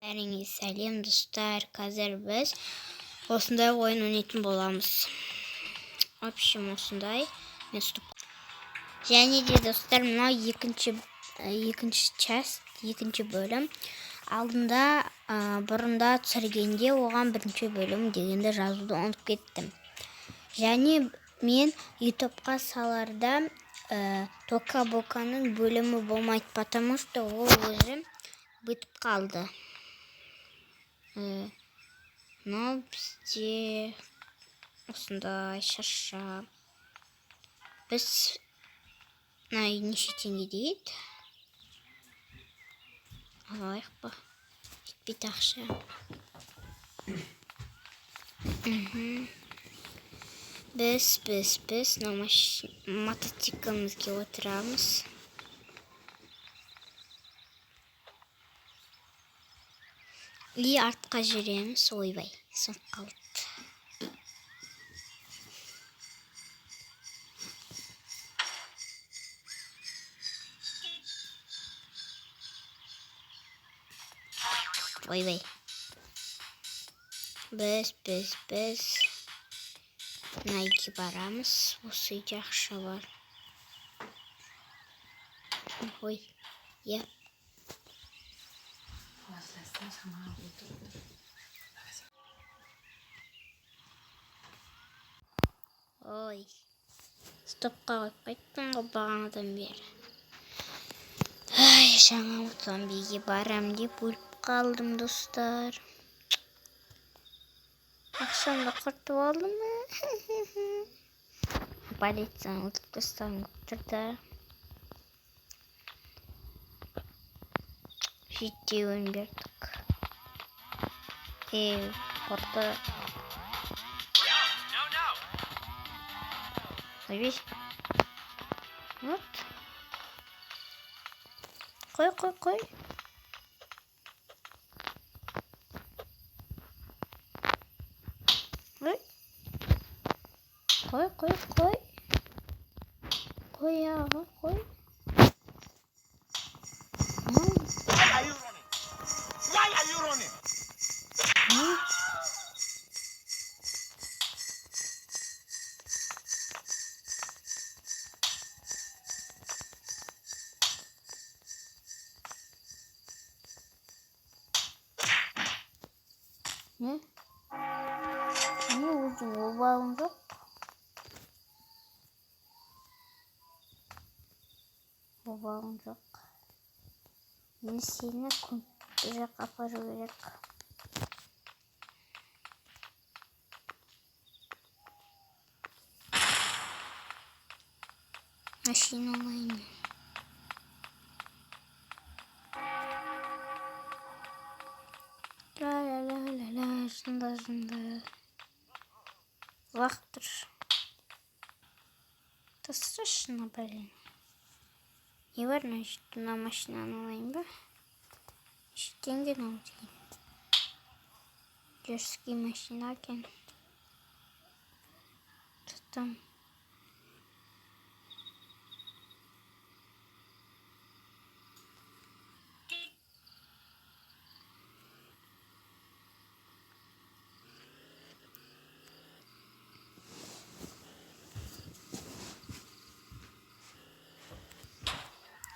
Сәлем достар, қазір біз осындай ойын ойнайтын боламыз. В общем, осындай. Және де достар, мынау екінші бөлім. Алдында бұрында түсіргенде оған бірінші бөлім дегенде жазуды ұмытып кеттім. Және мен ютубқа саларда Тока-Боканың бөлімі болмайды, потому что ол өзі бітіп қалды. Но бізде осындай шаша. Біз неше теңге дейді? Алайық па? Жетпейді ақша. Біз мотоциклімізге отырамыз. И артқа жүреміз. Ойбай, соң қалды. Ойбай. Біз Найки барамыз. Осы үйде ақша бар. Ой, я. Ой, стопқа қойып қайттым ғой бағанадан бері. Ай, жаңа Мотомбиге барам деп өліп қалдым достар. Ақшамды құртып алдым. Полицияны өлтіріп тастағым келіп тұр. Жетеуін бердік. Құрты. Ойбай. Вот. Қой. Қой. Қой аға, қой. Why are you running? Ne? Ne oldu? Obağım yok. Obağım yok. Yine seni komple kaparacak. Машина оlayım. La şunda. Vaktır. Да страшно, блин. И верно, что на машина оlayım be. Еще деньги нужны. Дерзкие машинаки. Что там?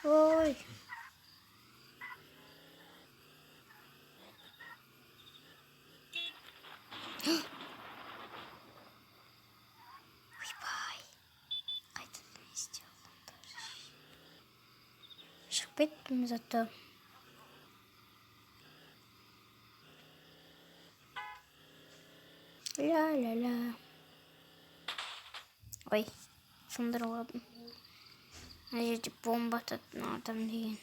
Ой. Ойбай. Қайтадан не істеуім тоже. Шығып кеттім зато. Ля-ля-ля. Ой, сындырып алдым. Ана жерде бомба ататын адам деген.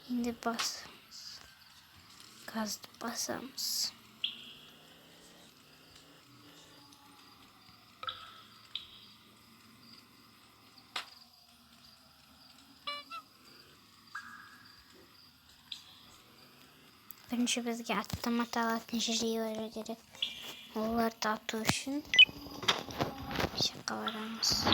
Şimdi basıyoruz. Gazlı basamız. Birinci bizge atlamat alatın jirileri gerek. Onları da atı üçün. Şaka varamız.